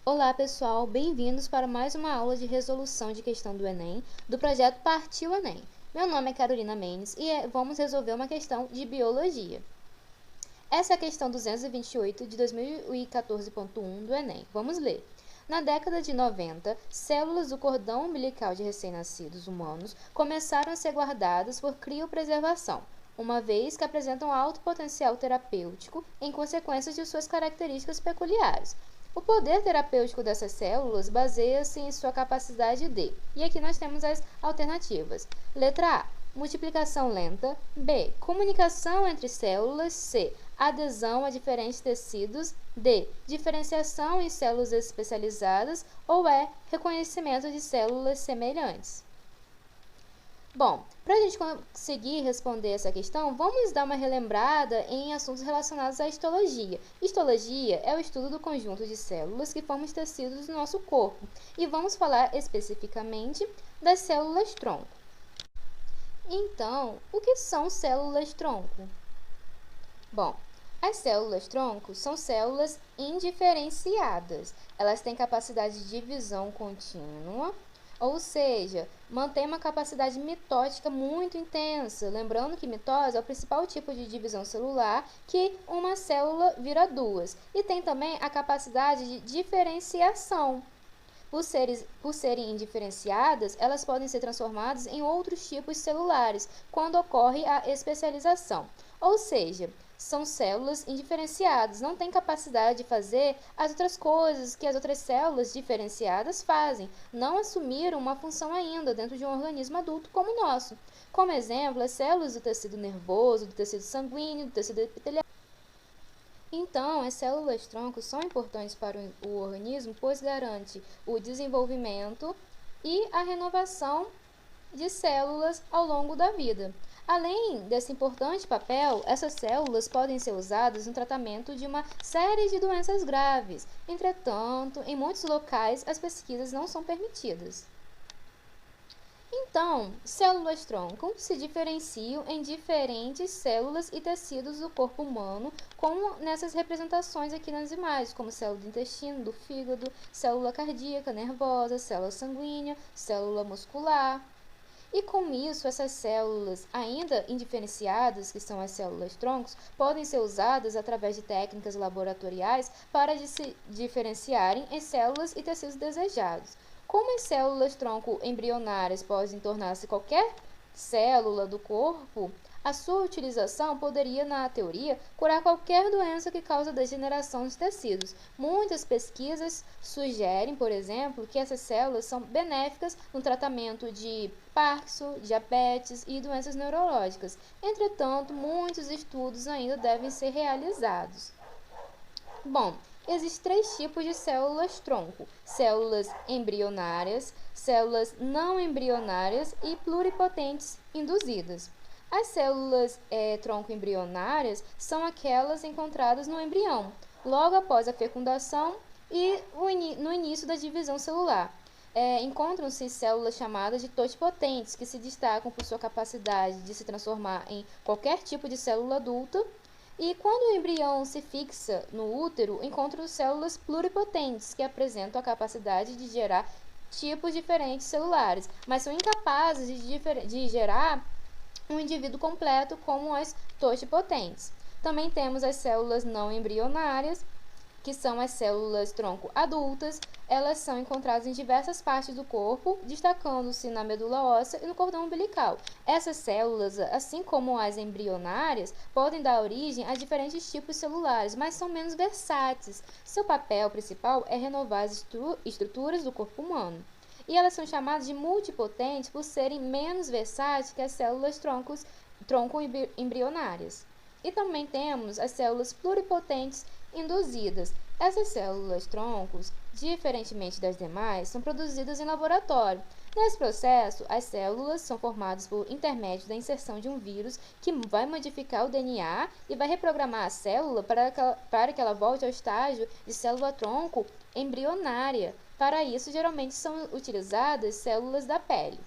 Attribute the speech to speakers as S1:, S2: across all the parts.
S1: Olá pessoal, bem-vindos para mais uma aula de resolução de questão do Enem, do projeto Partiu Enem. Meu nome é Carolina Mendes e vamos resolver uma questão de biologia. Essa é a questão 228 de 2014.1 do Enem. Vamos ler. Na década de 90, células do cordão umbilical de recém-nascidos humanos começaram a ser guardadas por criopreservação, uma vez que apresentam alto potencial terapêutico em consequência de suas características peculiares. O poder terapêutico dessas células baseia-se em sua capacidade de... E aqui nós temos as alternativas. Letra A, multiplicação lenta. B, comunicação entre células. C, adesão a diferentes tecidos. D, diferenciação em células especializadas. Ou E, reconhecimento de células semelhantes. Bom, para a gente conseguir responder essa questão, vamos dar uma relembrada em assuntos relacionados à histologia. Histologia é o estudo do conjunto de células que formam os tecidos do nosso corpo. E vamos falar especificamente das células-tronco. Então, o que são células-tronco? Bom, as células-tronco são células indiferenciadas. Elas têm capacidade de divisão contínua, ou seja, mantém uma capacidade mitótica muito intensa. Lembrando que mitose é o principal tipo de divisão celular, que uma célula vira duas. E tem também a capacidade de diferenciação. Por serem indiferenciadas, elas podem ser transformadas em outros tipos celulares, quando ocorre a especialização. Ou seja, são células indiferenciadas, não têm capacidade de fazer as outras coisas que as outras células diferenciadas fazem, não assumiram uma função ainda dentro de um organismo adulto como o nosso. Como exemplo, as células do tecido nervoso, do tecido sanguíneo, do tecido epitelial. Então, as células-tronco são importantes para o organismo, pois garante o desenvolvimento e a renovação de células ao longo da vida. Além desse importante papel, essas células podem ser usadas no tratamento de uma série de doenças graves. Entretanto, em muitos locais, as pesquisas não são permitidas. Então, células-tronco se diferenciam em diferentes células e tecidos do corpo humano, como nessas representações aqui nas imagens, como célula do intestino, do fígado, célula cardíaca, nervosa, célula sanguínea, célula muscular. E com isso, essas células ainda indiferenciadas, que são as células-troncos, podem ser usadas através de técnicas laboratoriais para se diferenciarem em células e tecidos desejados. Como as células-tronco embrionárias podem tornar-se qualquer célula do corpo, a sua utilização poderia, na teoria, curar qualquer doença que causa degeneração de tecidos. Muitas pesquisas sugerem, por exemplo, que essas células são benéficas no tratamento de Parkinson, diabetes e doenças neurológicas. Entretanto, muitos estudos ainda devem ser realizados. Bom, existem três tipos de células-tronco: células embrionárias, células não embrionárias e pluripotentes induzidas. As células tronco embrionárias são aquelas encontradas no embrião, logo após a fecundação e no início da divisão celular. Encontram-se células chamadas de totipotentes, que se destacam por sua capacidade de se transformar em qualquer tipo de célula adulta. E quando o embrião se fixa no útero, encontram células pluripotentes, que apresentam a capacidade de gerar tipos diferentes celulares, mas são incapazes de gerar um indivíduo completo, como as totipotentes. Também temos as células não embrionárias, que são as células-tronco adultas. Elas são encontradas em diversas partes do corpo, destacando-se na medula óssea e no cordão umbilical. Essas células, assim como as embrionárias, podem dar origem a diferentes tipos celulares, mas são menos versáteis. Seu papel principal é renovar as estruturas do corpo humano. E elas são chamadas de multipotentes por serem menos versáteis que as células tronco embrionárias. E também temos as células pluripotentes induzidas. Essas células-troncos, diferentemente das demais, são produzidas em laboratório. Nesse processo, as células são formadas por intermédio da inserção de um vírus que vai modificar o DNA e vai reprogramar a célula para que ela volte ao estágio de célula-tronco embrionária. Para isso, geralmente são utilizadas células da pele.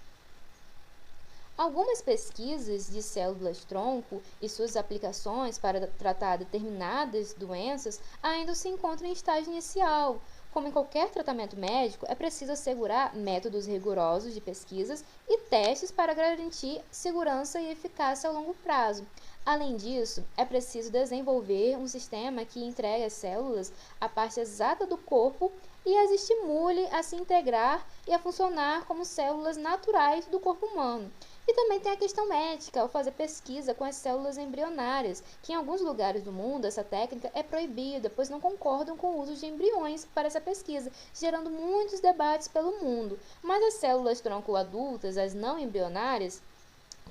S1: Algumas pesquisas de células-tronco e suas aplicações para tratar determinadas doenças ainda se encontram em estágio inicial, como em qualquer tratamento médico, é preciso assegurar métodos rigorosos de pesquisas e testes para garantir segurança e eficácia a longo prazo. Além disso, é preciso desenvolver um sistema que entregue às células a parte exata do corpo e as estimule a se integrar e a funcionar como células naturais do corpo humano. E também tem a questão ética ao fazer pesquisa com as células embrionárias, que em alguns lugares do mundo essa técnica é proibida, pois não concordam com o uso de embriões para essa pesquisa, gerando muitos debates pelo mundo. Mas as células tronco adultas, as não embrionárias,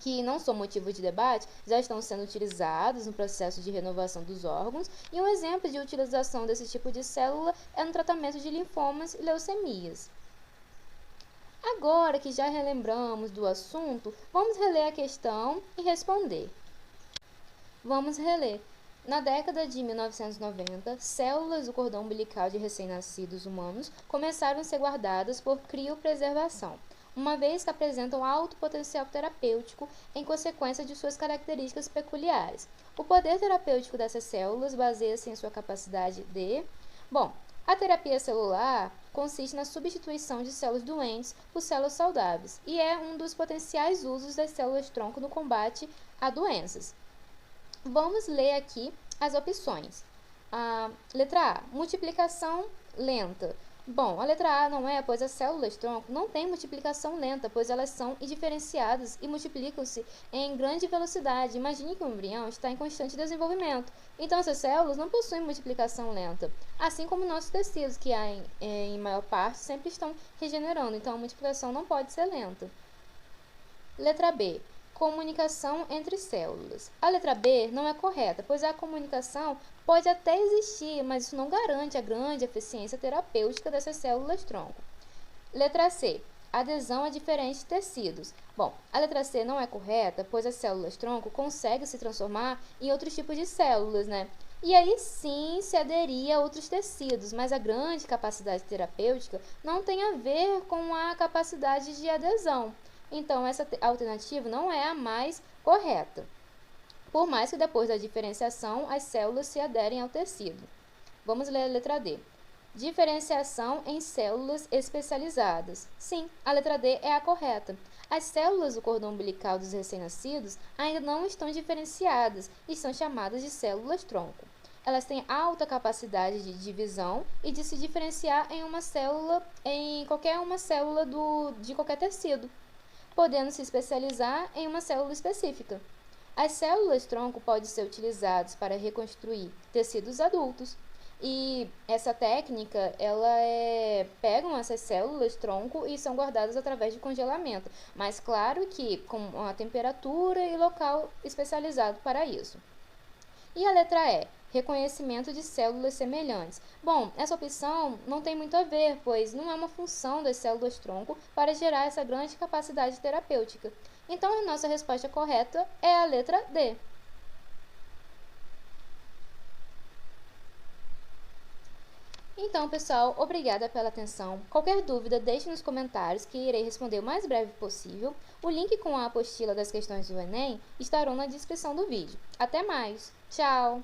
S1: que não são motivo de debate, já estão sendo utilizados no processo de renovação dos órgãos, e um exemplo de utilização desse tipo de célula é no tratamento de linfomas e leucemias. Agora que já relembramos do assunto, vamos reler a questão e responder. Vamos reler. Na década de 1990, células do cordão umbilical de recém-nascidos humanos começaram a ser guardadas por criopreservação, uma vez que apresentam alto potencial terapêutico em consequência de suas características peculiares. O poder terapêutico dessas células baseia-se em sua capacidade de... a terapia celular consiste na substituição de células doentes por células saudáveis e é um dos potenciais usos das células-tronco no combate a doenças. Vamos ler aqui as opções. Letra A, multiplicação lenta. A letra A não é, pois as células-tronco não têm multiplicação lenta, pois elas são indiferenciadas e multiplicam-se em grande velocidade. Imagine que o embrião está em constante desenvolvimento. Então, essas células não possuem multiplicação lenta, assim como nossos tecidos, que em maior parte sempre estão regenerando. Então, a multiplicação não pode ser lenta. Letra B. Comunicação entre células. A letra B não é correta, pois a comunicação pode até existir, mas isso não garante a grande eficiência terapêutica dessas células-tronco. Letra C. Adesão a diferentes tecidos. A letra C não é correta, pois as células-tronco conseguem se transformar em outros tipos de células, né? E aí sim se aderir a outros tecidos, mas a grande capacidade terapêutica não tem a ver com a capacidade de adesão. Então, essa alternativa não é a mais correta, por mais que depois da diferenciação as células se aderem ao tecido. Vamos ler a letra D. Diferenciação em células especializadas. Sim, a letra D é a correta. As células do cordão umbilical dos recém-nascidos ainda não estão diferenciadas e são chamadas de células-tronco. Elas têm alta capacidade de divisão e de se diferenciar em qualquer uma célula de qualquer tecido, podendo se especializar em uma célula específica. As células-tronco podem ser utilizadas para reconstruir tecidos adultos. E essa técnica, pegam essas células-tronco e são guardadas através de congelamento. Mas claro que com uma temperatura e local especializado para isso. E a letra E, reconhecimento de células semelhantes. Essa opção não tem muito a ver, pois não é uma função das células-tronco para gerar essa grande capacidade terapêutica. Então, a nossa resposta correta é a letra D. Então, pessoal, obrigada pela atenção. Qualquer dúvida, deixe nos comentários que irei responder o mais breve possível. O link com a apostila das questões do Enem estarão na descrição do vídeo. Até mais! Tchau!